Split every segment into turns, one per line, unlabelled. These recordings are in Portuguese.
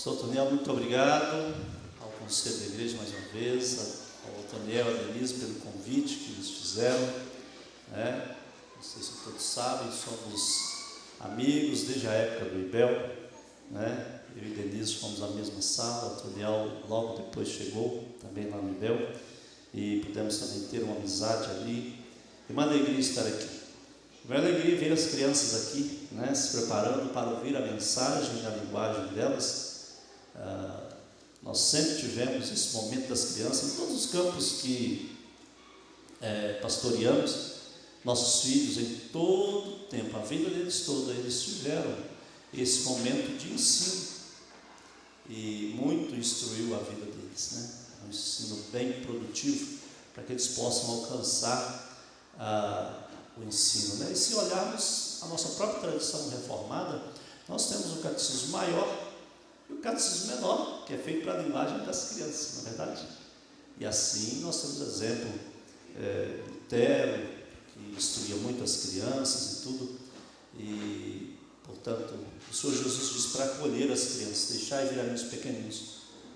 Pastor Otoniel, muito obrigado ao Conselho da Igreja mais uma vez, ao Otoniel e a Denise pelo convite que nos fizeram, né? Não sei se todos sabem, somos amigos desde a época do IBEL, né? Eu e Denise fomos na mesma sala, o Otoniel logo depois chegou, também lá no IBEL, e pudemos também ter uma amizade ali. E uma alegria estar aqui. Uma alegria ver as crianças aqui, né, se preparando para ouvir a mensagem e a linguagem delas. Nós sempre tivemos esse momento das crianças em todos os campos que pastoreamos. Nossos filhos, em todo o tempo, a vida deles toda, eles tiveram esse momento de ensino e muito instruiu a vida deles, né? Um ensino bem produtivo para que eles possam alcançar o ensino, né? E se olharmos a nossa própria tradição reformada, nós temos o catecismo maior e o catecismo menor, que é feito para a linguagem das crianças, não é verdade? E assim nós temos exemplo, Lutero, que instruía muito as crianças e tudo, e portanto o Senhor Jesus diz para acolher as crianças, deixar e vir a mim os pequeninos,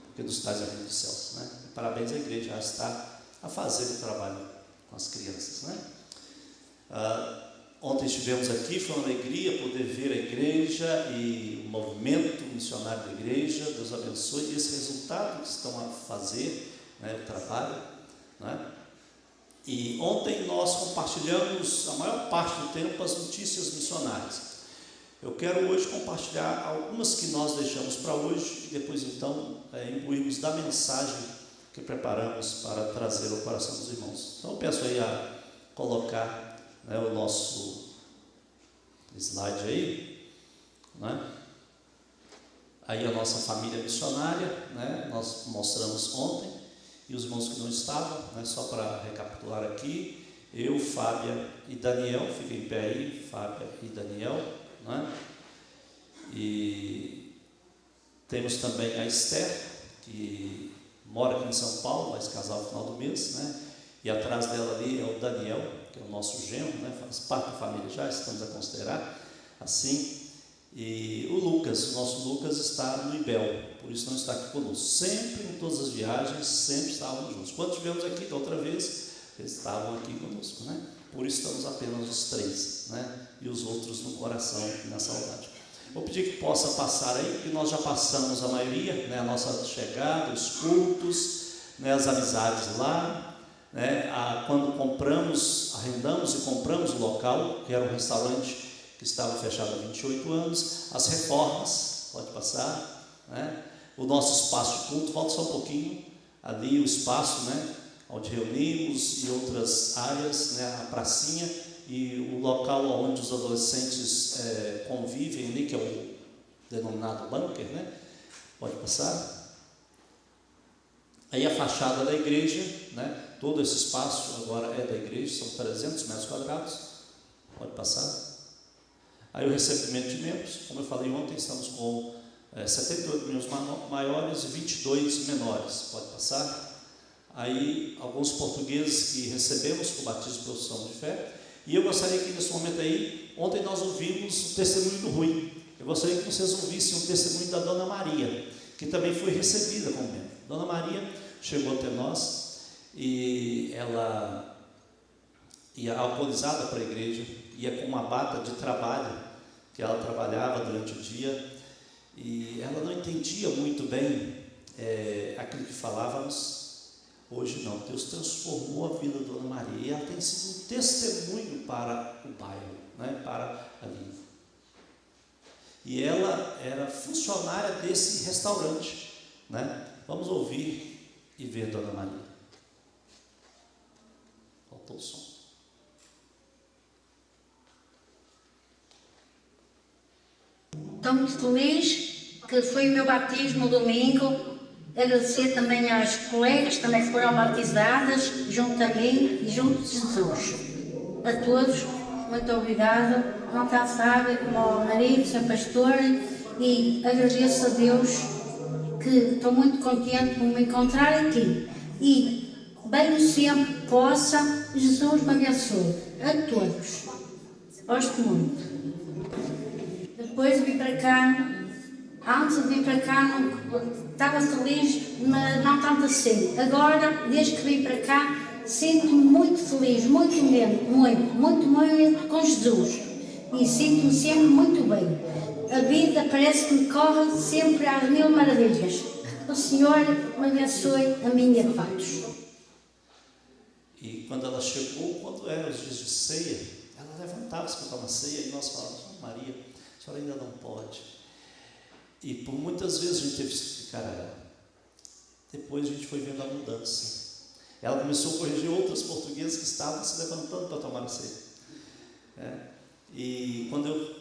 porque dos tais é o reino dos céus, né? E parabéns à igreja, já está a fazer o trabalho com as crianças, né? Ontem estivemos aqui, foi uma alegria poder ver a igreja e o movimento missionário da igreja. Deus abençoe e esse resultado que estão a fazer, né, o trabalho, né? E ontem nós compartilhamos a maior parte do tempo as notícias missionárias. Eu quero hoje compartilhar algumas que nós deixamos para hoje e depois então imbuirmos da mensagem que preparamos para trazer ao coração dos irmãos. Então eu peço aí a colocar, né, o nosso slide aí, né? Aí a nossa família missionária, né? Nós mostramos ontem, e os irmãos que não estavam, né? Só para recapitular aqui, eu, Fábia e Daniel, fiquem em pé aí, Fábia e Daniel, né? E temos também a Esther, que mora aqui em São Paulo, vai se casar no final do mês, né? E atrás dela ali é o Daniel, que é o nosso genro, né? Faz parte da família já, estamos a considerar assim. E o Lucas, o nosso Lucas está no IBEL, por isso não está aqui conosco. Sempre, em todas as viagens, sempre estavam juntos. Quando estivemos aqui da outra vez, eles estavam aqui conosco, né? Por isso estamos apenas os três, né? E os outros no coração e na saudade. Vou pedir que possa passar aí, porque nós já passamos a maioria, né? A nossa chegada, os cultos, né? As amizades lá, né? Quando compramos, arrendamos e compramos o local, que era um restaurante que estava fechado há 28 anos, as reformas, pode passar, né? O nosso espaço de culto, volta só um pouquinho, ali o espaço, né? Onde reunimos e outras áreas, né? A pracinha e o local onde os adolescentes convivem ali, que é o denominado bunker, né? Pode passar. Aí a fachada da igreja, né? Todo esse espaço agora é da igreja, são 300 metros quadrados, pode passar. Aí o recebimento de membros, como eu falei ontem, estamos com 78 membros maiores e 22 menores, pode passar. Aí alguns portugueses que recebemos com o batismo e profissão de fé. E eu gostaria que nesse momento aí, ontem nós ouvimos o testemunho do Rui. Eu gostaria que vocês ouvissem o testemunho da Dona Maria, que também foi recebida como membro. Dona Maria chegou até nós e ela ia alcoolizada para a igreja, ia com uma bata de trabalho, que ela trabalhava durante o dia, e ela não entendia muito bem aquilo que falávamos. Hoje não, Deus transformou a vida da Dona Maria, e ela tem sido um testemunho para o bairro, né, para ali. E ela era funcionária desse restaurante, né? Vamos ouvir e ver Dona Maria. Faltou o som.
Estou muito feliz que foi o meu batismo no domingo. Agradecer também às colegas que também foram batizadas junto a mim e junto de Jesus. A todos, muito obrigada. Não está sabe, como ao marido, seu pastor, e agradeço a Deus que estou muito contente por me encontrar aqui. E bem sempre possa, Jesus me abençoe. A todos. Gosto muito. Depois vim para cá Antes de vir para cá, estava feliz, mas não tanto assim. Agora, desde que vim para cá, sinto-me muito feliz, muito mesmo, muito com Jesus. E sinto-me sempre muito bem. A vida parece que me corre sempre às mil maravilhas. O Senhor me abençoe a minha paz.
E quando ela chegou, quando eram os dias de ceia, ela levantava-se para tomar ceia e nós falávamos: Maria, a senhora ainda não pode. E por muitas vezes a gente teve que explicar a ela. Depois a gente foi vendo a mudança. Ela começou a corrigir outras portuguesas que estavam se levantando para tomar a ceia. E quando eu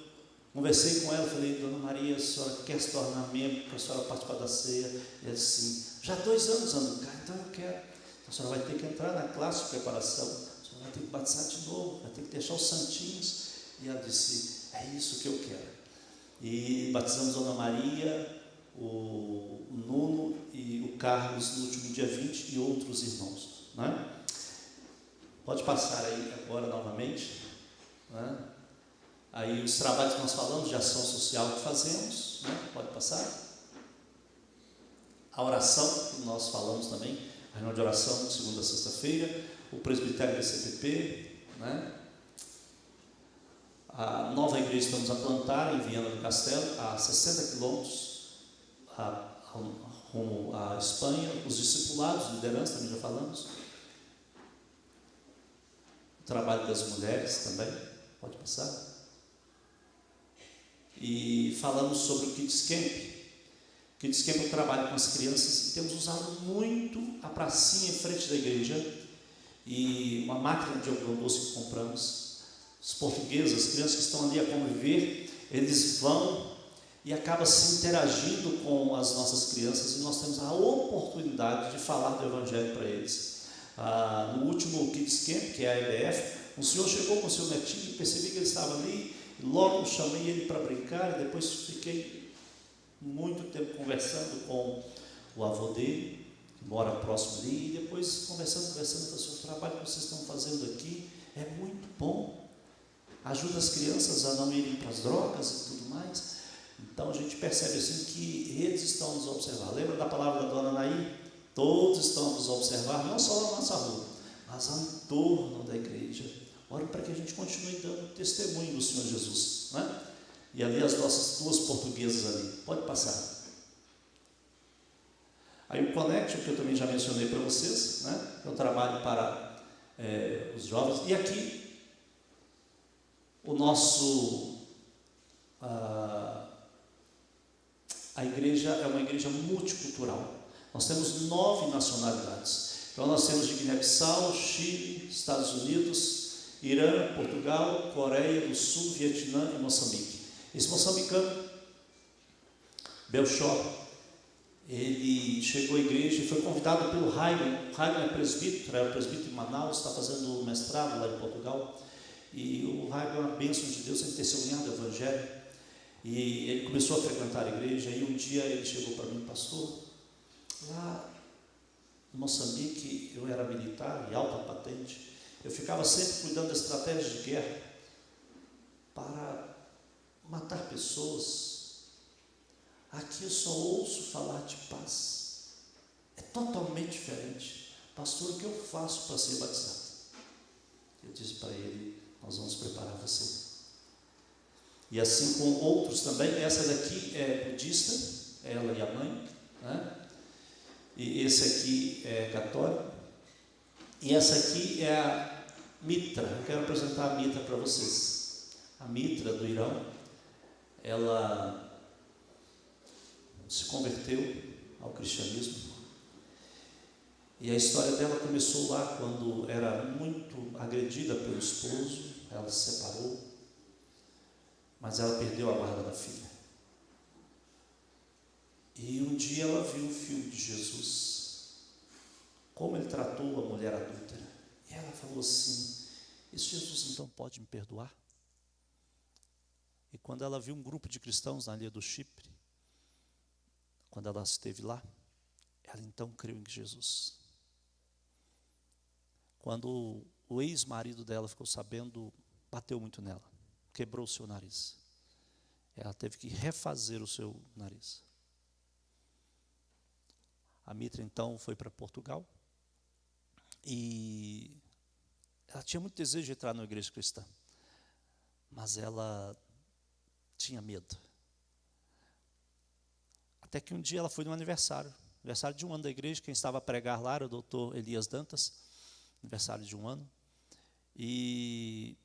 conversei com ela, falei: Dona Maria, a senhora quer se tornar membro para a senhora participar da ceia? E ela disse assim: já há 2 anos ando cá, então eu quero. Então a senhora vai ter que entrar na classe de preparação, a senhora vai ter que batizar de novo, vai ter que deixar os santinhos. E ela disse: é isso que eu quero. E batizamos a Dona Maria, o Nuno e o Carlos no último dia 20 e outros irmãos, né? Pode passar aí agora novamente, né? Aí os trabalhos que nós falamos de ação social que fazemos, né? Pode passar. A oração que nós falamos também, a reunião de oração de segunda a sexta-feira, o presbitério da CPP, né? A nova igreja que estamos a plantar em Viana do Castelo, a 60 quilômetros rumo à Espanha, os discipulados, liderança, também já falamos. O trabalho das mulheres também, pode passar. E falamos sobre o Kids Camp. O Kids Camp é um trabalho com as crianças e temos usado muito a pracinha em frente da igreja e uma máquina de algodão doce que compramos. Os portugueses, as crianças que estão ali a conviver, eles vão e acabam se interagindo com as nossas crianças e nós temos a oportunidade de falar do Evangelho para eles. No último Kids Camp, que é a EBF, um senhor chegou com o seu netinho e percebi que ele estava ali, e logo chamei ele para brincar e depois fiquei muito tempo conversando com o avô dele, que mora próximo ali, e depois conversando, falei assim: o trabalho que vocês estão fazendo aqui é muito bom. Ajuda as crianças a não irem para as drogas e tudo mais. Então a gente percebe assim que eles estão a nos observar. Lembra da palavra da dona Naí? Todos estão a nos observar, não só na nossa rua, mas ao entorno da igreja. Ora para que a gente continue dando testemunho do Senhor Jesus, né? E ali as nossas 2 portuguesas ali, pode passar. Aí o Connection, que eu também já mencionei para vocês, né? É um trabalho para os jovens. E aqui o nosso, a igreja é uma igreja multicultural. Nós temos 9 nacionalidades. Então nós temos de Guiné-Bissau, Chile, Estados Unidos, Irã, Portugal, Coreia do Sul, Vietnã e Moçambique. Esse moçambicano, Belchor, ele chegou à igreja e foi convidado pelo Raigon. O Raigon é presbítero, era presbítero em Manaus, está fazendo mestrado lá em Portugal. E o Raigon é uma bênção de Deus, ele testemunhado do Evangelho. E ele começou a frequentar a igreja. E um dia ele chegou para mim: pastor, lá em Moçambique eu era militar e alta patente. Eu ficava sempre cuidando da estratégia de guerra para matar pessoas. Aqui eu só ouço falar de paz. É totalmente diferente. Pastor, o que eu faço para ser batizado? Eu disse para ele: nós vamos preparar você. E assim com outros também. Essa daqui é budista, ela e a mãe, né? E esse aqui é católico. E essa aqui é a Mitra. Eu quero apresentar a Mitra para vocês. A Mitra do Irão, ela se converteu ao cristianismo. E a história dela começou lá quando era muito agredida pelo esposo. Ela se separou, mas ela perdeu a guarda da filha. E um dia ela viu o filho de Jesus, como ele tratou a mulher adúltera. E ela falou assim: esse Jesus então pode me perdoar? E quando ela viu um grupo de cristãos na ilha do Chipre, quando ela esteve lá, ela então creu em Jesus. Quando o ex-marido dela ficou sabendo, bateu muito nela, quebrou o seu nariz. Ela teve que refazer o seu nariz. A Mitra, então, foi para Portugal e ela tinha muito desejo de entrar na igreja cristã, mas ela tinha medo. Até que um dia ela foi no aniversário de um ano da igreja. Quem estava a pregar lá era o doutor Elias Dantas, aniversário de um ano. E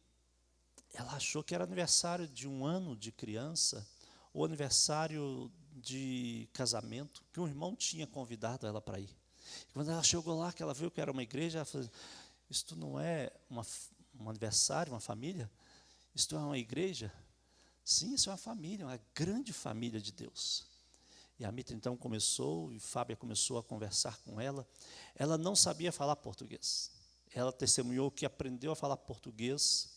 ela achou que era aniversário de um ano de criança, ou aniversário de casamento, que um irmão tinha convidado ela para ir. E quando ela chegou lá, que ela viu que era uma igreja, ela falou: isto não é um aniversário, uma família? Isto é uma igreja? Sim, isso é uma família, uma grande família de Deus. E a Mitra então começou, e Fábia começou a conversar com ela. Ela não sabia falar português. Ela testemunhou que aprendeu a falar português,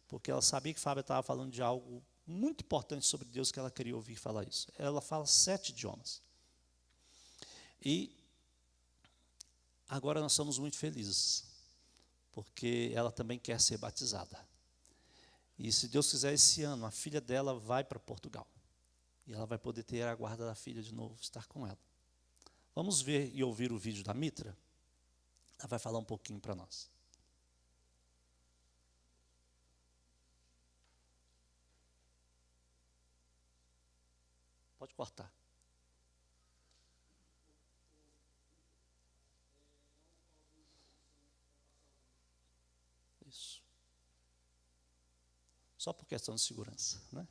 porque ela sabia que Fábia estava falando de algo muito importante sobre Deus, que ela queria ouvir falar isso. Ela fala 7 idiomas. E agora nós somos muito felizes, porque ela também quer ser batizada. E se Deus quiser, esse ano, a filha dela vai para Portugal. E ela vai poder ter a guarda da filha de novo, estar com ela. Vamos ver e ouvir o vídeo da Mitra? Ela vai falar um pouquinho para nós. Pode cortar. Isso. Só por questão de segurança, né?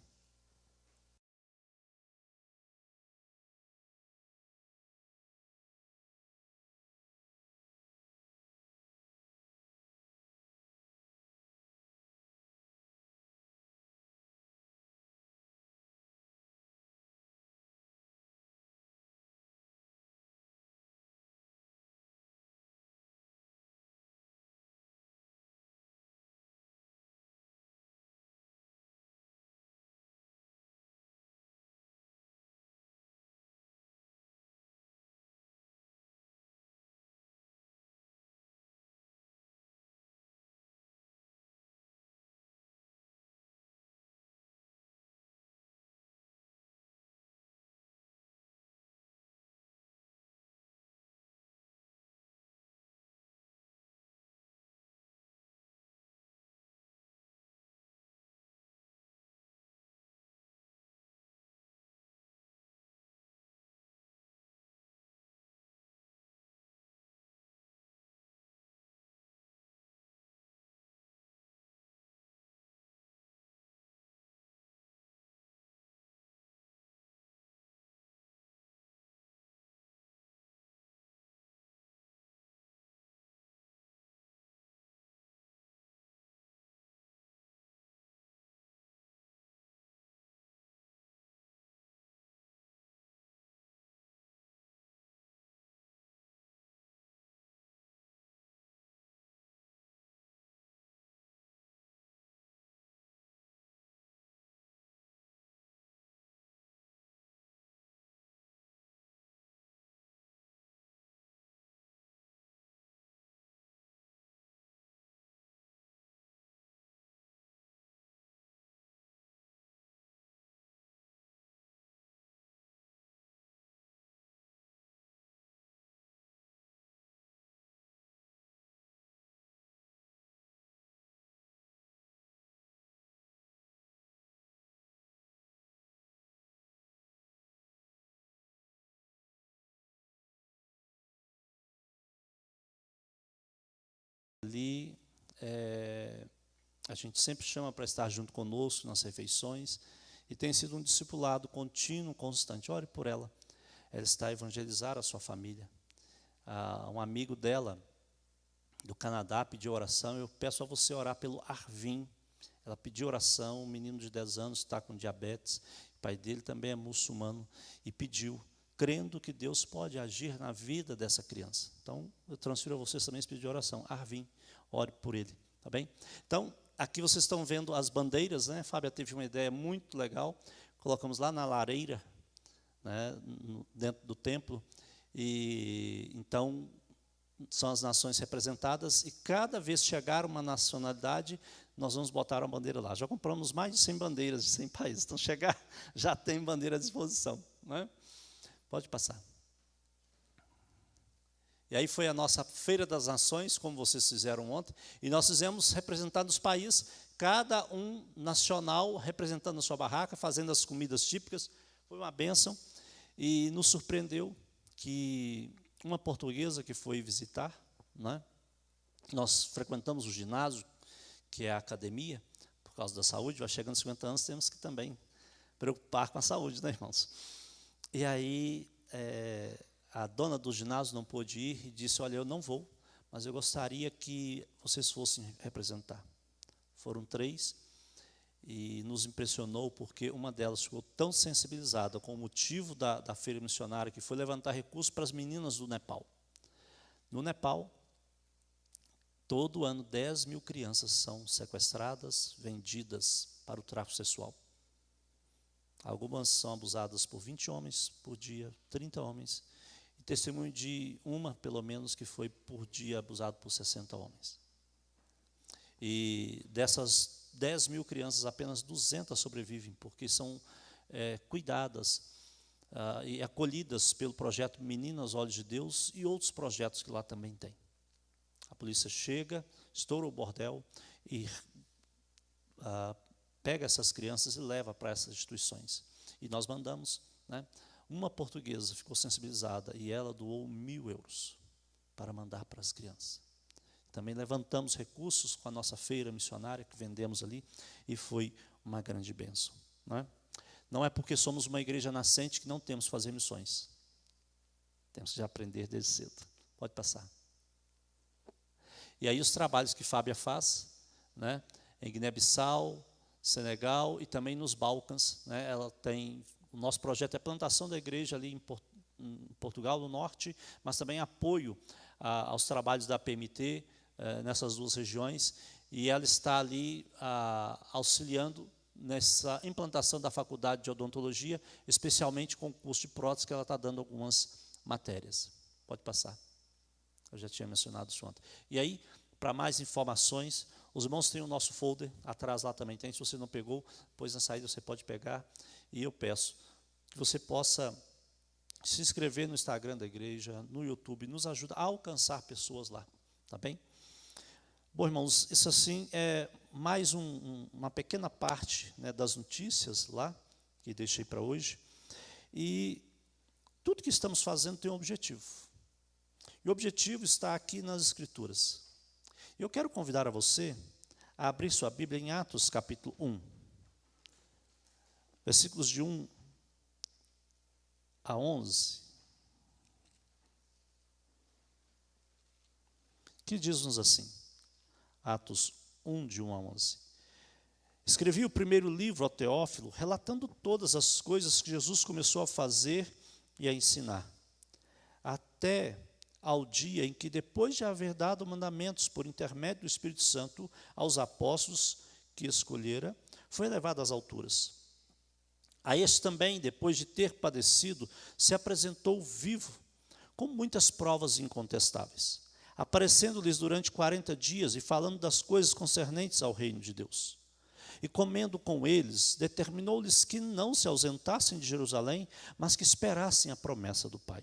Ali, a gente sempre chama para estar junto conosco nas refeições, e tem sido um discipulado contínuo, constante. Ore por ela. Ela está a evangelizar a sua família. Um amigo dela, do Canadá, pediu oração. Eu peço a você orar pelo Arvin. Ela pediu oração, um menino de 10 anos, está com diabetes. O pai dele também é muçulmano, e pediu, crendo que Deus pode agir na vida dessa criança. Então, eu transfiro a vocês também esse pedido de oração. Arvin, ore por ele, tá bem? Então, aqui vocês estão vendo as bandeiras, né? A Fábia teve uma ideia muito legal. Colocamos lá na lareira, né, dentro do templo. E então, são as nações representadas, e cada vez chegar uma nacionalidade, nós vamos botar uma bandeira lá. Já compramos mais de 100 bandeiras de 100 países. Então, chegar, já tem bandeira à disposição, né? Pode passar. E aí foi a nossa Feira das Nações, como vocês fizeram ontem, e nós fizemos representando os países, cada um nacional representando a sua barraca, fazendo as comidas típicas. Foi uma bênção, e nos surpreendeu que uma portuguesa que foi visitar, né, nós frequentamos o ginásio, que é a academia, por causa da saúde, vai chegando aos 50 anos, temos que também preocupar com a saúde, né, irmãos? E aí, a dona do ginásio não pôde ir e disse, olha, eu não vou, mas eu gostaria que vocês fossem representar. Foram 3, e nos impressionou porque uma delas ficou tão sensibilizada com o motivo da feira missionária, que foi levantar recursos para as meninas do Nepal. No Nepal, todo ano 10 mil crianças são sequestradas, vendidas para o tráfico sexual. Algumas são abusadas por 20 homens por dia, 30 homens, e testemunho de uma, pelo menos, que foi por dia abusado por 60 homens. E dessas 10 mil crianças, apenas 200 sobrevivem, porque são cuidadas e acolhidas pelo projeto Meninas Olhos de Deus e outros projetos que lá também tem. A polícia chega, estoura o bordel e pega essas crianças e leva para essas instituições. E nós mandamos, né? Uma portuguesa ficou sensibilizada e ela doou 1.000 euros para mandar para as crianças. Também levantamos recursos com a nossa feira missionária que vendemos ali e foi uma grande bênção. Não é porque somos uma igreja nascente que não temos que fazer missões. Temos que aprender desde cedo. Pode passar. E aí os trabalhos que Fábia faz, né, em Guiné-Bissau, Senegal e também nos Balcãs, né, ela tem, o nosso projeto é plantação da igreja ali em Portugal, no norte, mas também apoio aos trabalhos da PMT nessas 2 regiões, e ela está ali auxiliando nessa implantação da faculdade de odontologia, especialmente com o curso de prótese, que ela está dando algumas matérias. Pode passar. Eu já tinha mencionado isso ontem. E aí, para mais informações, os irmãos têm o nosso folder, atrás lá também tem, se você não pegou, depois na saída você pode pegar, e eu peço que você possa se inscrever no Instagram da igreja, no YouTube, nos ajuda a alcançar pessoas lá, tá bem? Bom, irmãos, isso assim é mais uma pequena parte, né, das notícias lá, que deixei para hoje, e tudo que estamos fazendo tem um objetivo. E o objetivo está aqui nas Escrituras. Eu quero convidar a você a abrir sua Bíblia em Atos capítulo 1, versículos de 1 a 11, que diz-nos assim, Atos 1, de 1 a 11. Escrevi o primeiro livro ao Teófilo, relatando todas as coisas que Jesus começou a fazer e a ensinar, até ao dia em que, depois de haver dado mandamentos por intermédio do Espírito Santo aos apóstolos que escolhera, foi elevado às alturas. A este também, depois de ter padecido, se apresentou vivo, com muitas provas incontestáveis, aparecendo-lhes durante 40 dias e falando das coisas concernentes ao reino de Deus. E comendo com eles, determinou-lhes que não se ausentassem de Jerusalém, mas que esperassem a promessa do Pai,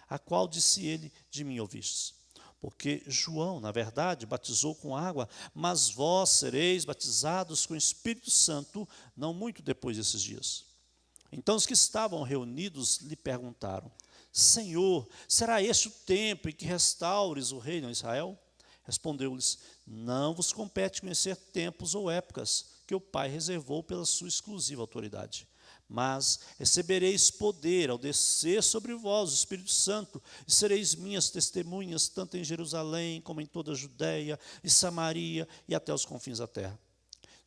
a qual disse ele, de mim ouvistes. Porque João, na verdade, batizou com água, mas vós sereis batizados com o Espírito Santo, não muito depois desses dias. Então os que estavam reunidos lhe perguntaram, Senhor, será este o tempo em que restaures o reino a Israel? Respondeu-lhes, não vos compete conhecer tempos ou épocas que o Pai reservou pela sua exclusiva autoridade. Mas recebereis poder ao descer sobre vós o Espírito Santo, e sereis minhas testemunhas, tanto em Jerusalém, como em toda a Judéia e Samaria, e até os confins da terra.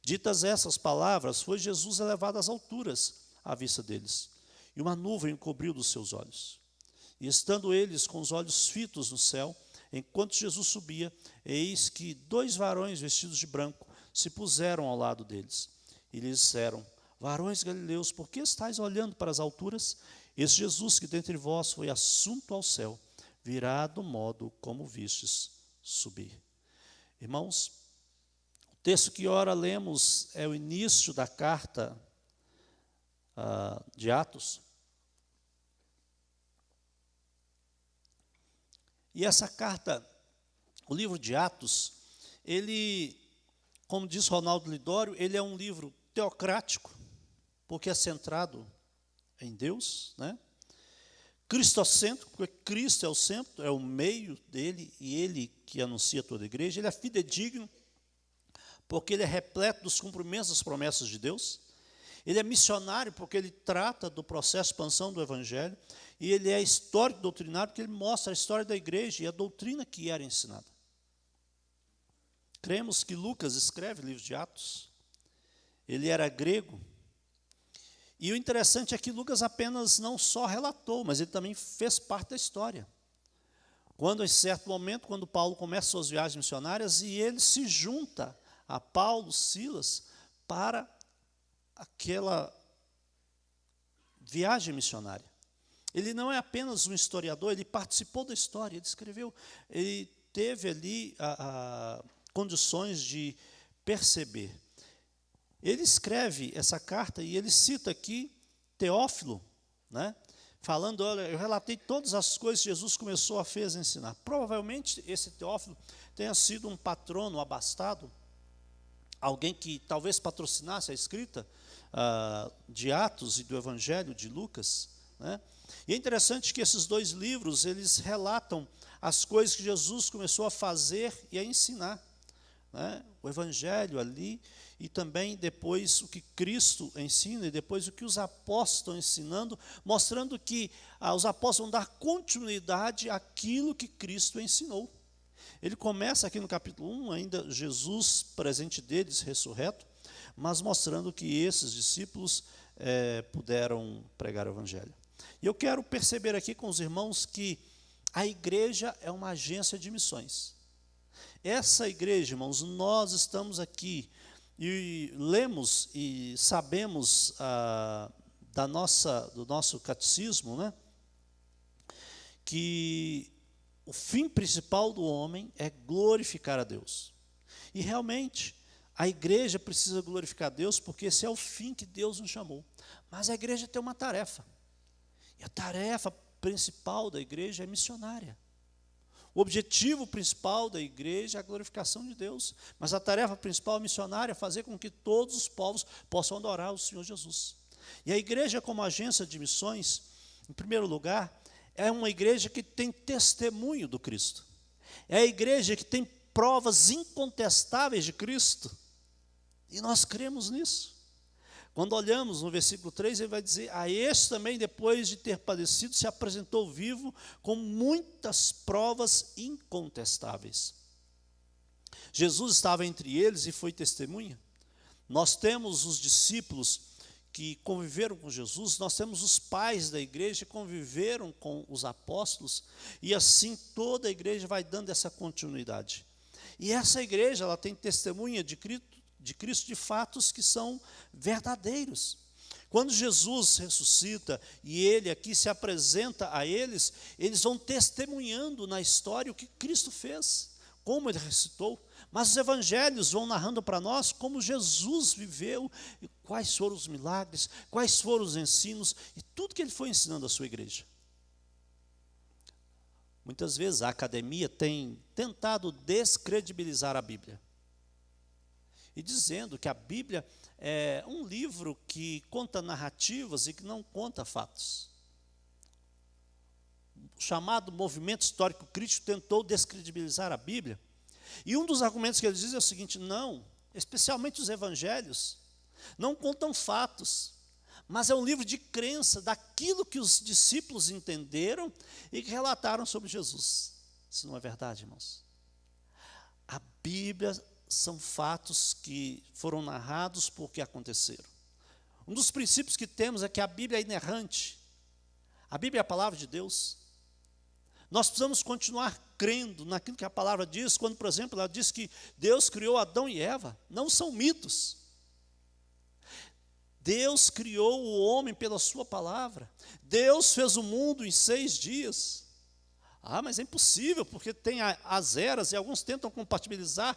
Ditas essas palavras, foi Jesus elevado às alturas, à vista deles, e uma nuvem o cobriu dos seus olhos. E estando eles com os olhos fitos no céu, enquanto Jesus subia, eis que 2 varões vestidos de branco se puseram ao lado deles, e lhes disseram, varões galileus, por que estáis olhando para as alturas? Esse Jesus que dentre vós foi assunto ao céu, virá do modo como vistes subir. Irmãos, o texto que ora lemos é o início da carta de Atos. E essa carta, o livro de Atos, ele, como diz Ronaldo Lidório, ele é um livro teocrático, porque é centrado em Deus, né? Cristocêntrico, porque Cristo é o centro, é o meio dele, e ele que anuncia toda a igreja. Ele é fidedigno, porque ele é repleto dos cumprimentos das promessas de Deus. Ele é missionário, porque ele trata do processo de expansão do Evangelho. E ele é histórico doutrinário, porque ele mostra a história da igreja e a doutrina que era ensinada. Cremos que Lucas escreve o livro de Atos. Ele era grego. E o interessante é que Lucas apenas não só relatou, mas ele também fez parte da história. Quando, em certo momento, quando Paulo começa suas viagens missionárias, e ele se junta a Paulo, Silas, para aquela viagem missionária. Ele não é apenas um historiador, ele participou da história, ele escreveu, ele teve ali condições de perceber. Ele escreve essa carta e ele cita aqui Teófilo, né? Falando, olha, eu relatei todas as coisas que Jesus começou a fazer, a ensinar. Provavelmente esse Teófilo tenha sido um patrono abastado, alguém que talvez patrocinasse a escrita de Atos e do Evangelho de Lucas, né? E é interessante que esses dois livros, eles relatam as coisas que Jesus começou a fazer e a ensinar, né? O Evangelho ali, e também depois o que Cristo ensina, e depois o que os apóstolos estão ensinando, mostrando que os apóstolos vão dar continuidade àquilo que Cristo ensinou. Ele começa aqui no capítulo 1, ainda Jesus presente deles, ressurreto, mas mostrando que esses discípulos puderam pregar o Evangelho. E eu quero perceber aqui com os irmãos que a igreja é uma agência de missões. Essa igreja, irmãos, nós estamos aqui e lemos e sabemos do nosso catecismo, né, que o fim principal do homem é glorificar a Deus. E realmente, a igreja precisa glorificar a Deus, porque esse é o fim que Deus nos chamou. Mas a igreja tem uma tarefa. E a tarefa principal da igreja é missionária. O objetivo principal da igreja é a glorificação de Deus. Mas a tarefa principal missionária é fazer com que todos os povos possam adorar o Senhor Jesus. E a igreja, como agência de missões, em primeiro lugar, é uma igreja que tem testemunho do Cristo. É a igreja que tem provas incontestáveis de Cristo. E nós cremos nisso. Quando olhamos no versículo 3, ele vai dizer, a este também, depois de ter padecido, se apresentou vivo com muitas provas incontestáveis. Jesus estava entre eles e foi testemunha. Nós temos os discípulos que conviveram com Jesus, nós temos os pais da igreja que conviveram com os apóstolos, e assim toda a igreja vai dando essa continuidade. E essa igreja, ela tem testemunha de Cristo de fatos que são verdadeiros. Quando Jesus ressuscita e ele aqui se apresenta a eles, eles vão testemunhando na história o que Cristo fez, como ele ressuscitou. Mas os evangelhos vão narrando para nós como Jesus viveu, e quais foram os milagres, quais foram os ensinos e tudo que ele foi ensinando à sua igreja. Muitas vezes a academia tem tentado descredibilizar a Bíblia, e dizendo que a Bíblia é um livro que conta narrativas e que não conta fatos. O chamado movimento histórico crítico tentou descredibilizar a Bíblia. E um dos argumentos que eles dizem é o seguinte: não, especialmente os evangelhos, não contam fatos, mas é um livro de crença daquilo que os discípulos entenderam e que relataram sobre Jesus. Isso não é verdade, irmãos? A Bíblia são fatos que foram narrados porque aconteceram. Um dos princípios que temos é que a Bíblia é inerrante. A Bíblia é a palavra de Deus. Nós precisamos continuar crendo naquilo que a palavra diz, quando, por exemplo, ela diz que Deus criou Adão e Eva. Não são mitos. Deus criou o homem pela sua palavra. Deus fez o mundo em 6 dias. Mas é impossível, porque tem as eras, e alguns tentam compatibilizar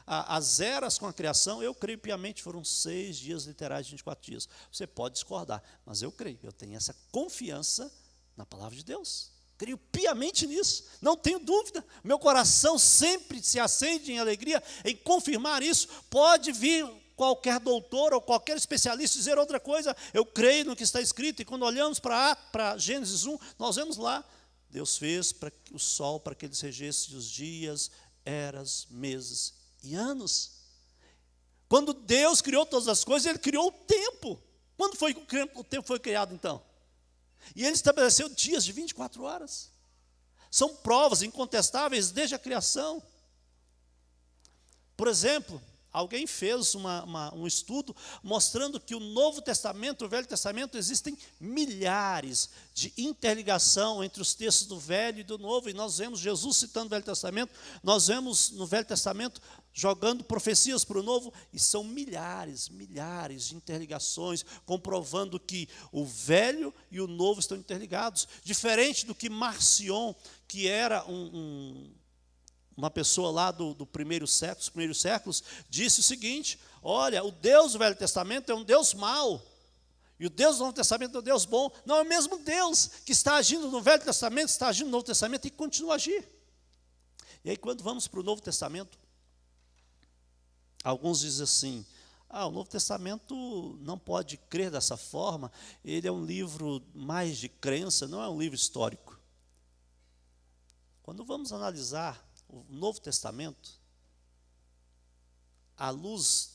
as eras com a criação. Eu creio piamente, foram 6 dias literais de 24 dias. Você pode discordar, mas eu creio, eu tenho essa confiança na palavra de Deus. Creio piamente nisso, não tenho dúvida. Meu coração sempre se acende em alegria em confirmar isso. Pode vir qualquer doutor ou qualquer especialista dizer outra coisa, eu creio no que está escrito. E quando olhamos para Gênesis 1, nós vemos lá, Deus fez o sol para que ele regesse os dias, eras, meses e anos. Quando Deus criou todas as coisas, Ele criou o tempo. Quando foi que o tempo foi criado, então? E Ele estabeleceu dias de 24 horas. São provas incontestáveis desde a criação. Por exemplo, alguém fez um estudo mostrando que o Novo Testamento e o Velho Testamento existem milhares de interligação entre os textos do Velho e do Novo. E nós vemos Jesus citando o Velho Testamento, nós vemos no Velho Testamento jogando profecias para o Novo, e são milhares de interligações, comprovando que o Velho e o Novo estão interligados. Diferente do que Marcion, que era uma pessoa lá do primeiro século, dos primeiros séculos, disse o seguinte: olha, o Deus do Velho Testamento é um Deus mau, e o Deus do Novo Testamento é um Deus bom. Não, é o mesmo Deus que está agindo no Velho Testamento, está agindo no Novo Testamento e continua a agir. E aí, quando vamos para o Novo Testamento, alguns dizem assim: o Novo Testamento não pode crer dessa forma, ele é um livro mais de crença, não é um livro histórico. Quando vamos analisar o Novo Testamento, à luz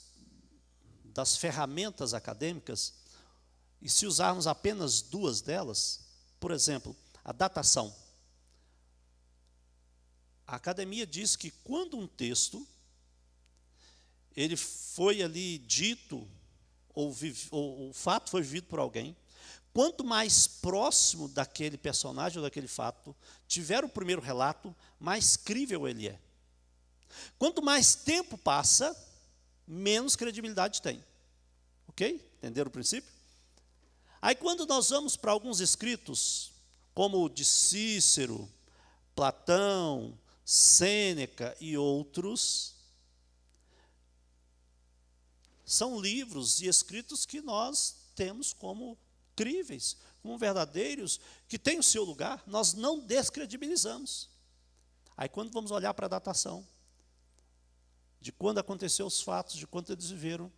das ferramentas acadêmicas, e se usarmos apenas duas delas, por exemplo, a datação. A academia diz que quando um texto ele foi ali dito, ou o fato foi vivido por alguém, quanto mais próximo daquele personagem ou daquele fato tiver o primeiro relato, mais crível ele é. Quanto mais tempo passa, menos credibilidade tem. Ok? Entenderam o princípio? Aí quando nós vamos para alguns escritos, como o de Cícero, Platão, Sêneca e outros, são livros e escritos que nós temos como críveis, como verdadeiros, que têm o seu lugar, nós não descredibilizamos. Aí quando vamos olhar para a datação, de quando aconteceu os fatos, de quanto eles viveram,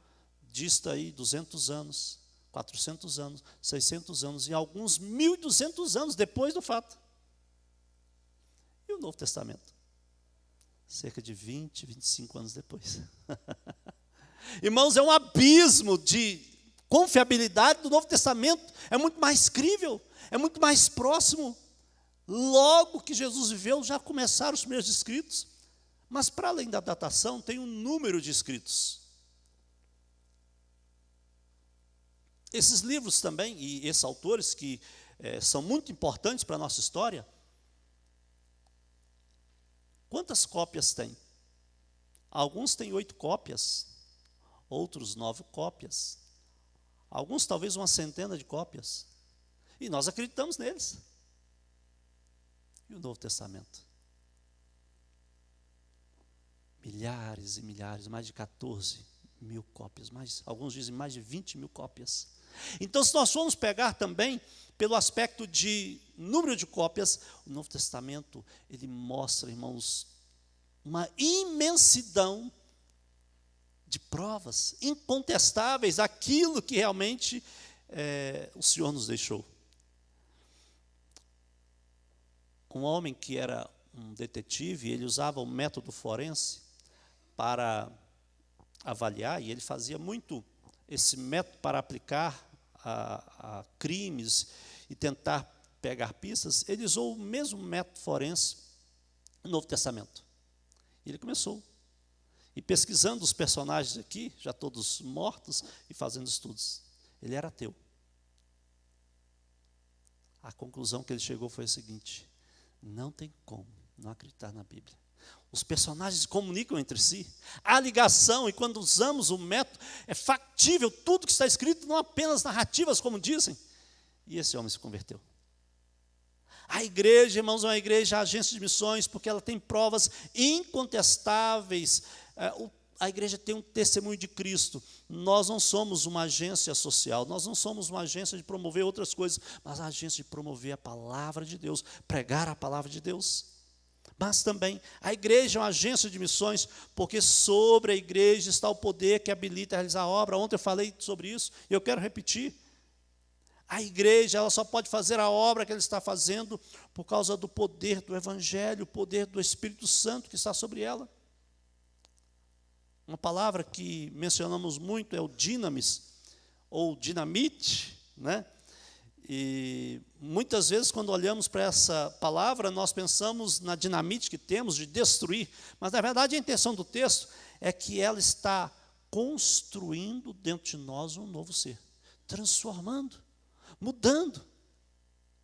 dista aí 200 anos, 400 anos, 600 anos, e alguns 1.200 anos depois do fato. E o Novo Testamento? Cerca de 20, 25 anos depois. Irmãos, é um abismo de confiabilidade do Novo Testamento, é muito mais crível, é muito mais próximo. Logo que Jesus viveu, já começaram os primeiros escritos, mas para além da datação, tem um número de escritos. Esses livros também, e esses autores que são muito importantes para a nossa história, quantas cópias tem? Alguns têm 8 cópias, outros 9 cópias, alguns talvez uma centena de cópias, e nós acreditamos neles. E o Novo Testamento? Milhares e milhares, mais de 14 mil cópias, alguns dizem mais de 20 mil cópias. Então, se nós formos pegar também, pelo aspecto de número de cópias, o Novo Testamento, ele mostra, irmãos, uma imensidão de provas incontestáveis, aquilo que realmente o Senhor nos deixou. Um homem que era um detetive, ele usava o método forense para avaliar, e ele fazia muito esse método para aplicar a crimes e tentar pegar pistas. Ele usou o mesmo método forense no Novo Testamento. E ele começou. E pesquisando os personagens aqui, já todos mortos, e fazendo estudos. Ele era ateu. A conclusão que ele chegou foi a seguinte: não tem como não acreditar na Bíblia. Os personagens comunicam entre si, há ligação, e quando usamos o método, é factível tudo que está escrito, não apenas narrativas, como dizem. E esse homem se converteu. A igreja, irmãos, é uma igreja, agência de missões, porque ela tem provas incontestáveis. a igreja tem um testemunho de Cristo. Nós não somos uma agência social, nós não somos uma agência de promover outras coisas, mas a agência de promover a palavra de Deus, pregar a palavra de Deus. Mas também a igreja é uma agência de missões, porque sobre a igreja está o poder que habilita a realizar a obra. Ontem eu falei sobre isso e eu quero repetir. A igreja, ela só pode fazer a obra que ela está fazendo por causa do poder do Evangelho, o poder do Espírito Santo que está sobre ela. Uma palavra que mencionamos muito é o dinamis, ou dinamite, né? E muitas vezes, quando olhamos para essa palavra, nós pensamos na dinamite que temos de destruir, mas na verdade a intenção do texto é que ela está construindo dentro de nós um novo ser, transformando, mudando,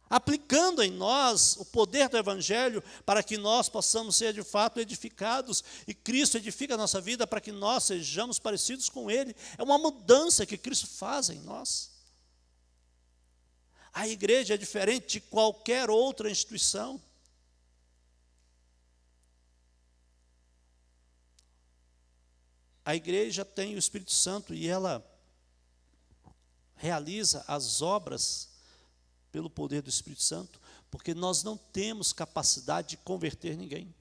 aplicando em nós o poder do Evangelho para que nós possamos ser de fato edificados, e Cristo edifica a nossa vida para que nós sejamos parecidos com Ele. É uma mudança que Cristo faz em nós. A igreja é diferente de qualquer outra instituição. A igreja tem o Espírito Santo e ela realiza as obras pelo poder do Espírito Santo, porque nós não temos capacidade de converter ninguém.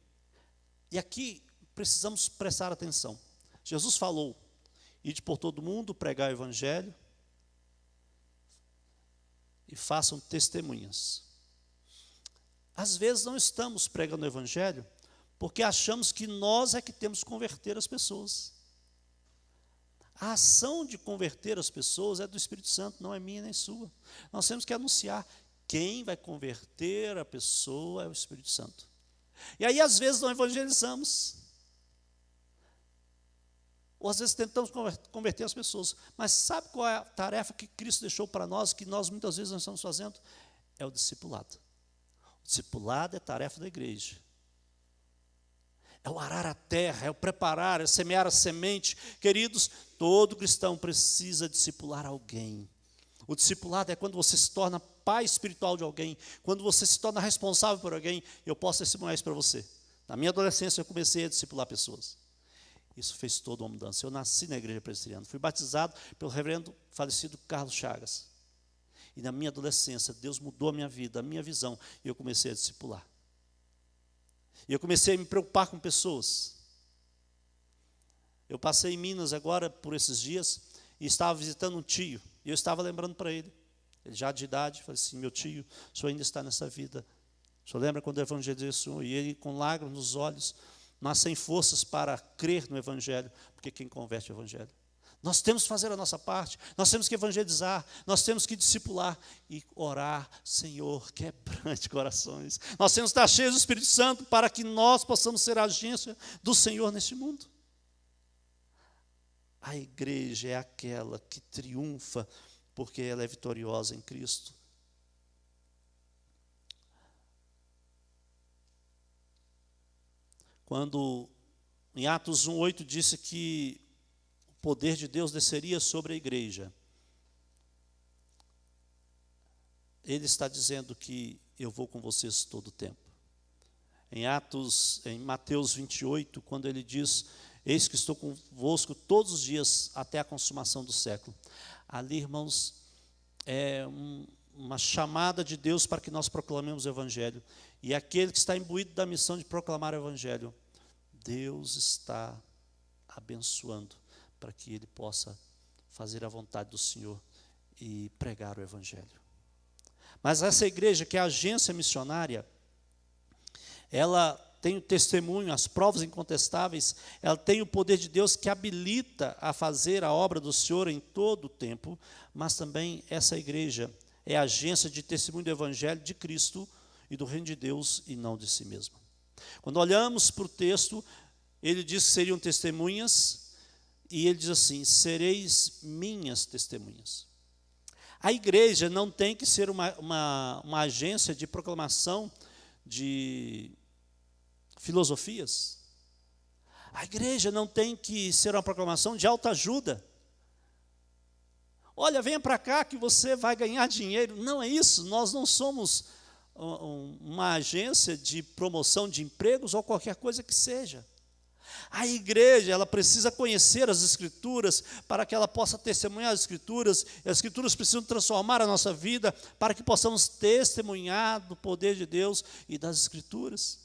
E aqui precisamos prestar atenção. Jesus falou: ide por todo mundo, pregar o Evangelho, e façam testemunhas. Às vezes não estamos pregando o Evangelho porque achamos que nós é que temos que converter as pessoas. A ação de converter as pessoas é do Espírito Santo, não é minha nem sua. Nós temos que anunciar. Quem vai converter a pessoa é o Espírito Santo. E aí às vezes não evangelizamos. Ou às vezes tentamos converter as pessoas. Mas sabe qual é a tarefa que Cristo deixou para nós, que nós muitas vezes não estamos fazendo? É o discipulado. O discipulado é tarefa da igreja. É o arar a terra, é o preparar, é semear a semente. Queridos, todo cristão precisa discipular alguém. O discipulado é quando você se torna pai espiritual de alguém, quando você se torna responsável por alguém. Eu posso testemunhar isso para você. Na minha adolescência eu comecei a discipular pessoas. Isso fez toda uma mudança. Eu nasci na igreja presbiteriana, fui batizado pelo reverendo falecido Carlos Chagas. E na minha adolescência, Deus mudou a minha vida, a minha visão, e eu comecei a discipular. E eu comecei a me preocupar com pessoas. Eu passei em Minas agora, por esses dias, e estava visitando um tio, e eu estava lembrando para ele já de idade, falei assim: meu tio, o senhor ainda está nessa vida. O senhor lembra quando eu evangelizei o senhor? E ele, com lágrimas nos olhos, mas sem forças para crer no Evangelho, porque quem converte é o Evangelho. Nós temos que fazer a nossa parte, nós temos que evangelizar, nós temos que discipular e orar: Senhor, quebrante corações. Nós temos que estar cheios do Espírito Santo para que nós possamos ser a agência do Senhor neste mundo. A igreja é aquela que triunfa porque ela é vitoriosa em Cristo. Quando em Atos 1:8 disse que o poder de Deus desceria sobre a igreja, ele está dizendo que eu vou com vocês todo o tempo. Em Mateus 28, quando ele diz: eis que estou convosco todos os dias até a consumação do século. Ali, irmãos, é uma chamada de Deus para que nós proclamemos o Evangelho. E aquele que está imbuído da missão de proclamar o Evangelho, Deus está abençoando para que ele possa fazer a vontade do Senhor e pregar o Evangelho. Mas essa igreja, que é a agência missionária, ela tem o testemunho, as provas incontestáveis, ela tem o poder de Deus que habilita a fazer a obra do Senhor em todo o tempo, mas também essa igreja é a agência de testemunho do Evangelho de Cristo e do reino de Deus, e não de si mesma. Quando olhamos para o texto, ele diz que seriam testemunhas, e ele diz assim: sereis minhas testemunhas. A igreja não tem que ser uma agência de proclamação de filosofias. A igreja não tem que ser uma proclamação de autoajuda. Olha, venha para cá que você vai ganhar dinheiro. Não é isso, nós não somos uma agência de promoção de empregos ou qualquer coisa que seja. A igreja, ela precisa conhecer as Escrituras para que ela possa testemunhar as Escrituras. E as Escrituras precisam transformar a nossa vida para que possamos testemunhar do poder de Deus e das Escrituras.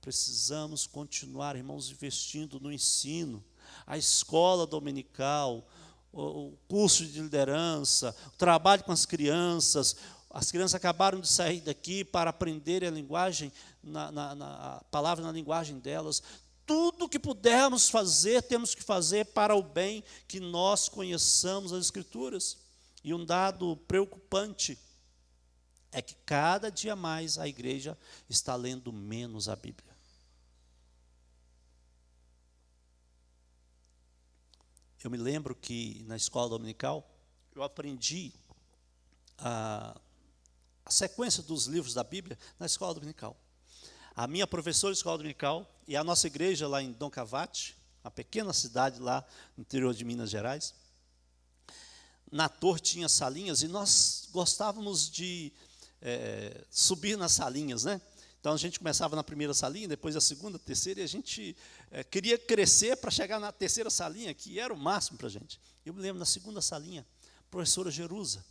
Precisamos continuar, irmãos, investindo no ensino, a escola dominical, o curso de liderança, o trabalho com as crianças. As crianças acabaram de sair daqui para aprender a linguagem, a palavra na linguagem delas. Tudo que pudermos fazer, temos que fazer para o bem, que nós conheçamos as Escrituras. E um dado preocupante é que cada dia mais a igreja está lendo menos a Bíblia. Eu me lembro que na escola dominical eu aprendi a sequência dos livros da Bíblia na escola dominical. A minha professora de escola dominical e a nossa igreja lá em Dom Cavate, uma pequena cidade lá no interior de Minas Gerais, na torre tinha salinhas e nós gostávamos de subir nas salinhas, né? Então a gente começava na primeira salinha, depois a segunda, a terceira, e a gente queria crescer para chegar na terceira salinha, que era o máximo para a gente. Eu me lembro, na segunda salinha, a professora Jerusa.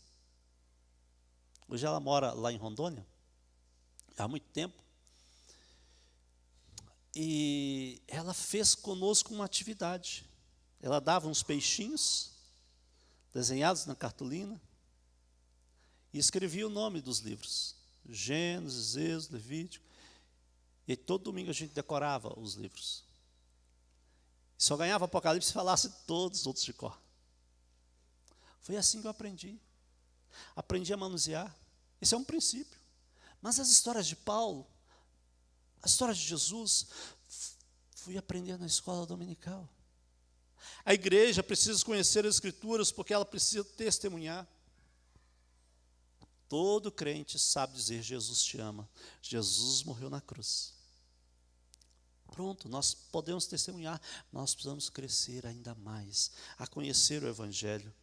Hoje ela mora lá em Rondônia, há muito tempo. E ela fez conosco uma atividade. Ela dava uns peixinhos desenhados na cartolina e escrevia o nome dos livros. Gênesis, Êxodo, Levítico. E todo domingo a gente decorava os livros. Só ganhava Apocalipse se falasse todos os outros de cor. Foi assim que eu aprendi. Aprendi a manusear. Esse é um princípio. Mas as histórias de Paulo, as histórias de Jesus, fui aprender na escola dominical. A igreja precisa conhecer as Escrituras porque ela precisa testemunhar. Todo crente sabe dizer: Jesus te ama, Jesus morreu na cruz. Pronto, nós podemos testemunhar, nós precisamos crescer ainda mais, a conhecer o Evangelho.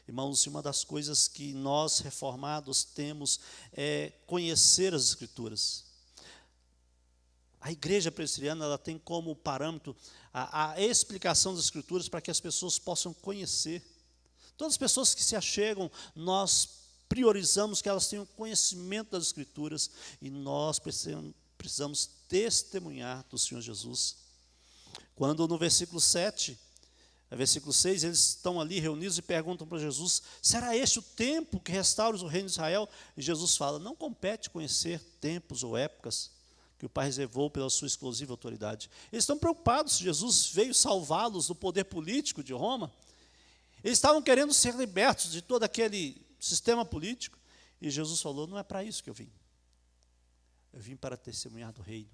Irmãos, uma das coisas que nós reformados temos é conhecer as Escrituras. A igreja presbiteriana, ela tem como parâmetro a explicação das Escrituras para que as pessoas possam conhecer. Todas as pessoas que se achegam, nós priorizamos que elas tenham conhecimento das Escrituras e nós precisamos testemunhar do Senhor Jesus. Quando no versículo 7, versículo 6, eles estão ali reunidos e perguntam para Jesus: será este o tempo que restaura o reino de Israel? E Jesus fala: não compete conhecer tempos ou épocas que o Pai reservou pela sua exclusiva autoridade. Eles estão preocupados se Jesus veio salvá-los do poder político de Roma. Eles estavam querendo ser libertos de todo aquele sistema político. E Jesus falou: não é para isso que eu vim. Eu vim para testemunhar do reino.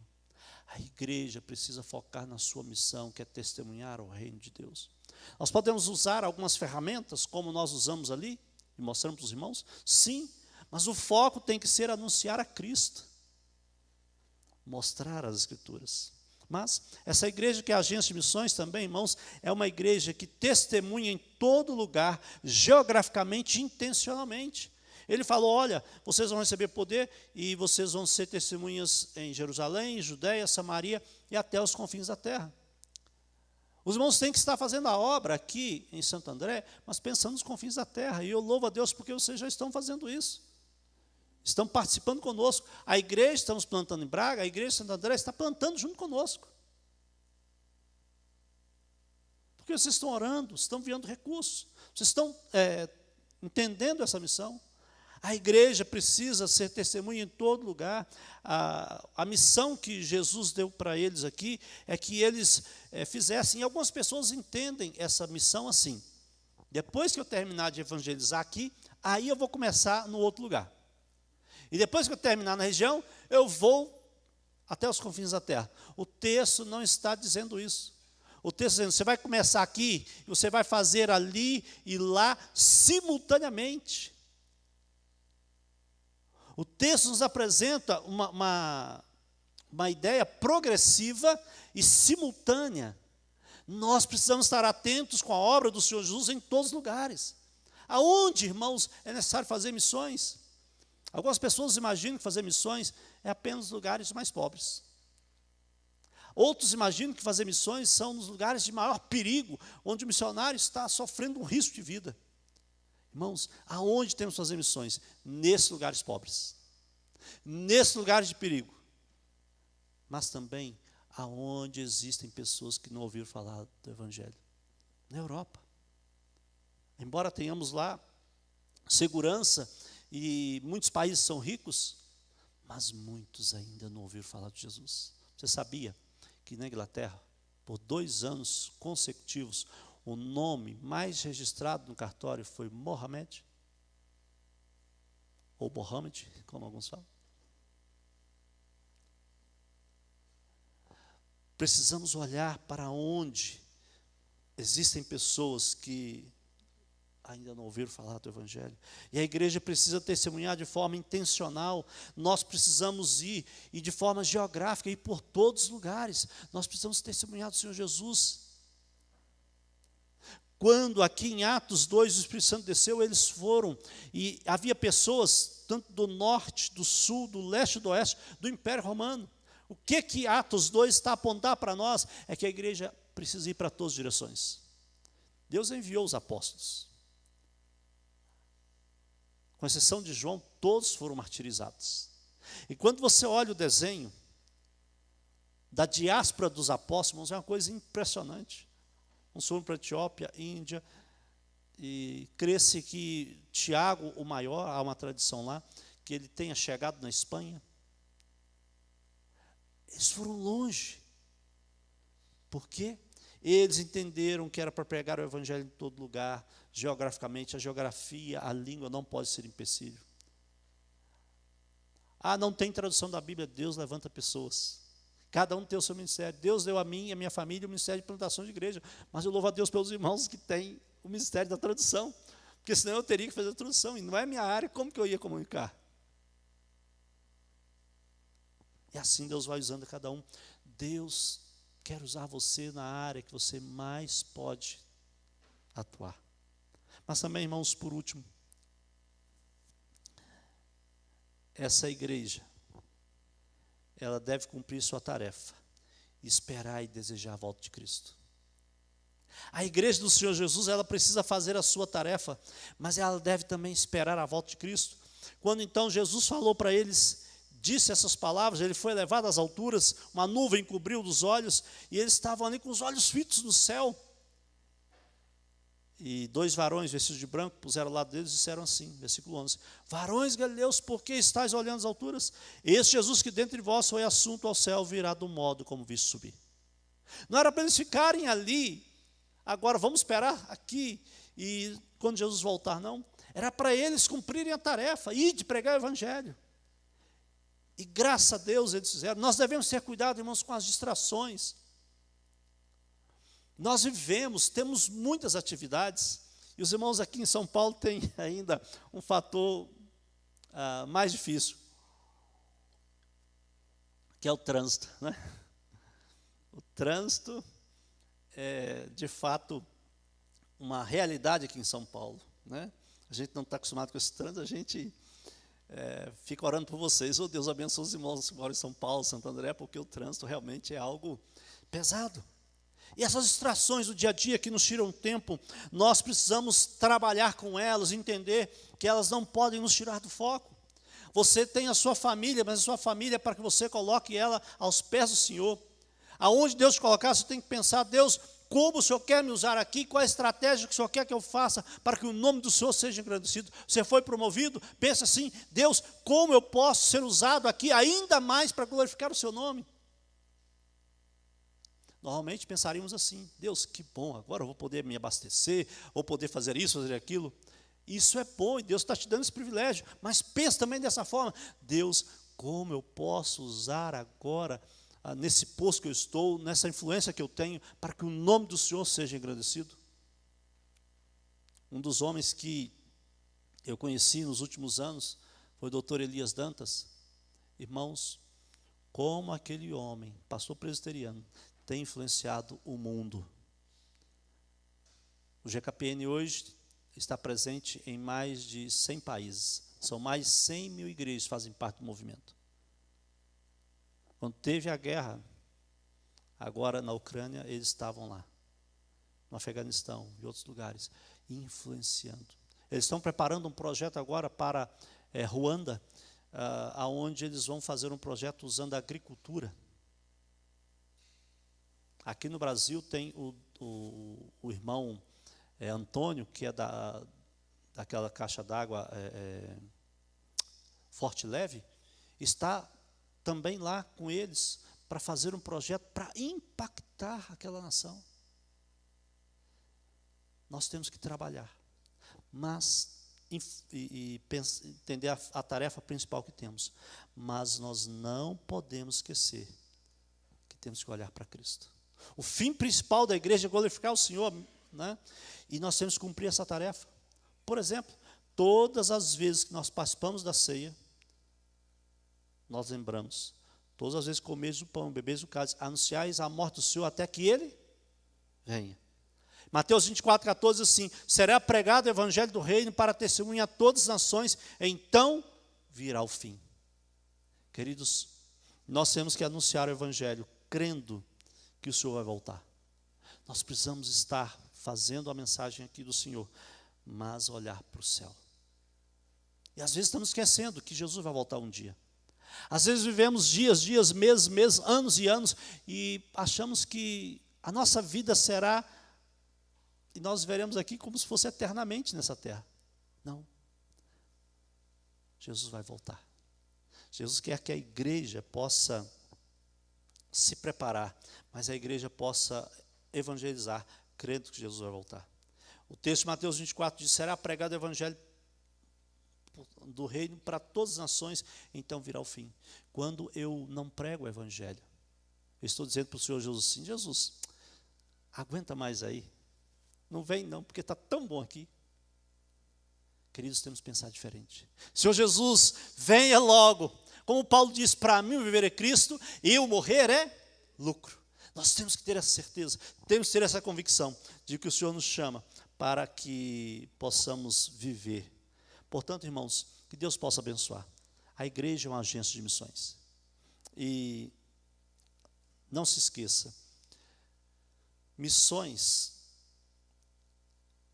A igreja precisa focar na sua missão, que é testemunhar o reino de Deus. Nós podemos usar algumas ferramentas, como nós usamos ali, e mostramos para os irmãos? Sim, mas o foco tem que ser anunciar a Cristo. Mostrar as Escrituras. Mas essa igreja que é a agência de missões também, irmãos, é uma igreja que testemunha em todo lugar, geograficamente, intencionalmente. Ele falou: olha, vocês vão receber poder e vocês vão ser testemunhas em Jerusalém, Judeia, Samaria e até os confins da terra. Os irmãos têm que estar fazendo a obra aqui em Santo André, mas pensando nos confins da terra. E eu louvo a Deus porque vocês já estão fazendo isso. Estão participando conosco. A igreja, estamos plantando em Braga, a igreja de Santo André está plantando junto conosco. Porque vocês estão orando, estão enviando recursos, vocês estão entendendo essa missão. A igreja precisa ser testemunha em todo lugar. A missão que Jesus deu para eles aqui é que eles fizessem, e algumas pessoas entendem essa missão assim: depois que eu terminar de evangelizar aqui, aí eu vou começar no outro lugar. E depois que eu terminar na região, eu vou até os confins da terra. O texto não está dizendo isso. O texto está dizendo: você vai começar aqui, e você vai fazer ali e lá simultaneamente. O texto nos apresenta uma ideia progressiva e simultânea. Nós precisamos estar atentos com a obra do Senhor Jesus em todos os lugares. Aonde, irmãos, é necessário fazer missões? Algumas pessoas imaginam que fazer missões é apenas nos lugares mais pobres. Outros imaginam que fazer missões são nos lugares de maior perigo, onde o missionário está sofrendo um risco de vida. Irmãos, aonde temos que fazer missões? Nesses lugares pobres, nesses lugares de perigo, mas também aonde existem pessoas que não ouviram falar do Evangelho. Na Europa. Embora tenhamos lá segurança e muitos países são ricos, mas muitos ainda não ouviram falar de Jesus. Você sabia que na Inglaterra, por 2 anos consecutivos, o nome mais registrado no cartório foi Mohamed? Ou Mohamed, como alguns falam. Precisamos olhar para onde existem pessoas que ainda não ouviram falar do Evangelho. E a igreja precisa testemunhar de forma intencional. Nós precisamos ir, e de forma geográfica, ir por todos os lugares. Nós precisamos testemunhar do Senhor Jesus. Quando aqui em Atos 2 o Espírito Santo desceu, eles foram, e havia pessoas, tanto do norte, do sul, do leste e do oeste, do Império Romano. O que Atos 2 está a apontar para nós? É que a igreja precisa ir para todas as direções. Deus enviou os apóstolos. Com exceção de João, todos foram martirizados. E quando você olha o desenho da diáspora dos apóstolos, é uma coisa impressionante. Uns foram para a Etiópia, Índia, e crê-se que Tiago, o maior, há uma tradição lá, que ele tenha chegado na Espanha. Eles foram longe. Por quê? Eles entenderam que era para pregar o Evangelho em todo lugar, geograficamente. A geografia, a língua não pode ser empecilho. Não tem tradução da Bíblia. Deus levanta pessoas. Cada um tem o seu ministério. Deus deu a mim e a minha família o ministério de plantação de igreja. Mas eu louvo a Deus pelos irmãos que têm o ministério da tradução. Porque senão eu teria que fazer a tradução. E não é minha área, como que eu ia comunicar? E assim Deus vai usando cada um. Deus quer usar você na área que você mais pode atuar. Mas também, irmãos, por último, essa igreja, ela deve cumprir sua tarefa, esperar e desejar a volta de Cristo. A igreja do Senhor Jesus, ela precisa fazer a sua tarefa, mas ela deve também esperar a volta de Cristo. Quando então Jesus falou para eles, disse essas palavras, ele foi levado às alturas, uma nuvem cobriu dos olhos, e eles estavam ali com os olhos fitos no céu. E 2 varões vestidos de branco puseram ao lado deles e disseram assim, versículo 11: varões galileus, por que estáis olhando as alturas? Esse Jesus que dentre vós foi assunto ao céu virá do modo como viste subir. Não era para eles ficarem ali, agora vamos esperar aqui, e quando Jesus voltar, não. Era para eles cumprirem a tarefa, ir de pregar o Evangelho. E graças a Deus eles fizeram. Nós devemos ter cuidado, irmãos, com as distrações. Nós vivemos, temos muitas atividades, e os irmãos aqui em São Paulo têm ainda um fator mais difícil, que é o trânsito, né? O trânsito é, de fato, uma realidade aqui em São Paulo, né? A gente não está acostumado com esse trânsito, a gente fica orando por vocês. Deus abençoe os irmãos que moram em São Paulo, Santo André, porque o trânsito realmente é algo pesado. E essas distrações do dia a dia que nos tiram tempo, nós precisamos trabalhar com elas, entender que elas não podem nos tirar do foco. Você tem a sua família, mas a sua família é para que você coloque ela aos pés do Senhor. Aonde Deus te colocar, você tem que pensar: Deus, como o Senhor quer me usar aqui? Qual a estratégia que o Senhor quer que eu faça para que o nome do Senhor seja engrandecido? Você foi promovido? Pensa assim: Deus, como eu posso ser usado aqui ainda mais para glorificar o seu nome? Normalmente pensaríamos assim: Deus, que bom, agora eu vou poder me abastecer, vou poder fazer isso, fazer aquilo. Isso é bom e Deus está te dando esse privilégio, mas pensa também dessa forma: Deus, como eu posso usar agora, nesse posto que eu estou, nessa influência que eu tenho, para que o nome do Senhor seja engrandecido? Um dos homens que eu conheci nos últimos anos foi o doutor Elias Dantas. Irmãos, como aquele homem, pastor presbiteriano, tem influenciado o mundo. O GKPN hoje está presente em mais de 100 países. São mais de 100 mil igrejas que fazem parte do movimento. Quando teve a guerra Agora, na Ucrânia, eles estavam lá, no Afeganistão e outros lugares, influenciando. Eles estão preparando um projeto agora para Ruanda, onde eles vão fazer um projeto usando a agricultura. Aqui no Brasil tem o irmão Antônio, que é daquela caixa d'água Forte Leve, está também lá com eles para fazer um projeto para impactar aquela nação. Nós temos que trabalhar, mas entender a tarefa principal que temos, mas nós não podemos esquecer que temos que olhar para Cristo. O fim principal da igreja é glorificar o Senhor, né? E nós temos que cumprir essa tarefa. Por exemplo, todas as vezes que nós participamos da ceia, nós lembramos, todas as vezes que comeis o pão, bebeis o cálice, anunciais a morte do Senhor até que Ele venha. Mateus 24,14 diz assim: será pregado o evangelho do reino para testemunha a todas as nações, então virá o fim. Queridos, nós temos que anunciar o evangelho, crendo que o Senhor vai voltar. Nós precisamos estar fazendo a mensagem aqui do Senhor, mas olhar para o céu. E às vezes estamos esquecendo que Jesus vai voltar um dia. Às vezes vivemos dias, meses, anos e anos, e achamos que a nossa vida será, e nós veremos aqui como se fosse eternamente nessa terra. Não. Jesus vai voltar. Jesus quer que a igreja possa se preparar, mas a igreja possa evangelizar, crendo que Jesus vai voltar. O texto de Mateus 24 diz: será pregado o evangelho do reino para todas as nações, então virá o fim. Quando eu não prego o evangelho, eu estou dizendo para o Senhor Jesus assim: Jesus, aguenta mais aí, não vem não, porque está tão bom aqui. Queridos, temos que pensar diferente. Senhor Jesus, venha logo. Como Paulo diz, para mim viver é Cristo e eu morrer é lucro. Nós temos que ter essa certeza, temos que ter essa convicção de que o Senhor nos chama para que possamos viver. Portanto, irmãos, que Deus possa abençoar. A igreja é uma agência de missões. E não se esqueça, missões,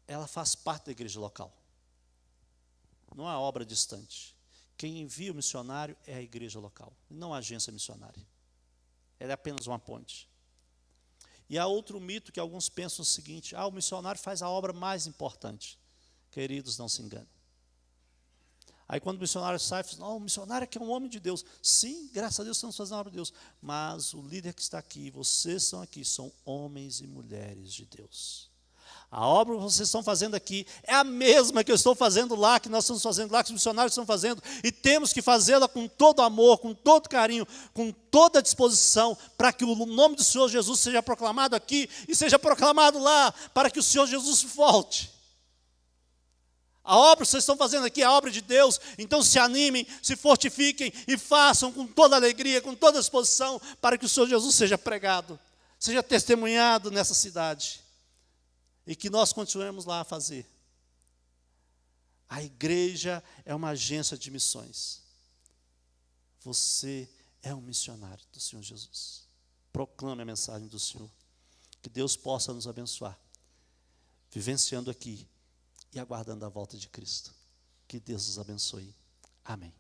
ela faz parte da igreja local. Não é obra distante. Quem envia o missionário é a igreja local, não a agência missionária. Ela é apenas uma ponte. E há outro mito que alguns pensam o seguinte: o missionário faz a obra mais importante. Queridos, não se enganem. Aí quando o missionário sai, fala: o missionário é que é um homem de Deus. Sim, graças a Deus estamos fazendo a obra de Deus. Mas o líder que está aqui, vocês estão aqui, são homens e mulheres de Deus. A obra que vocês estão fazendo aqui é a mesma que eu estou fazendo lá, que nós estamos fazendo lá, que os missionários estão fazendo, e temos que fazê-la com todo amor, com todo carinho, com toda disposição, para que o nome do Senhor Jesus seja proclamado aqui e seja proclamado lá, para que o Senhor Jesus volte. A obra que vocês estão fazendo aqui é a obra de Deus, então se animem, se fortifiquem e façam com toda alegria, com toda disposição, para que o Senhor Jesus seja pregado, seja testemunhado nessa cidade. E que nós continuemos lá a fazer. A igreja é uma agência de missões. Você é um missionário do Senhor Jesus. Proclame a mensagem do Senhor. Que Deus possa nos abençoar, vivenciando aqui e aguardando a volta de Cristo. Que Deus nos abençoe. Amém.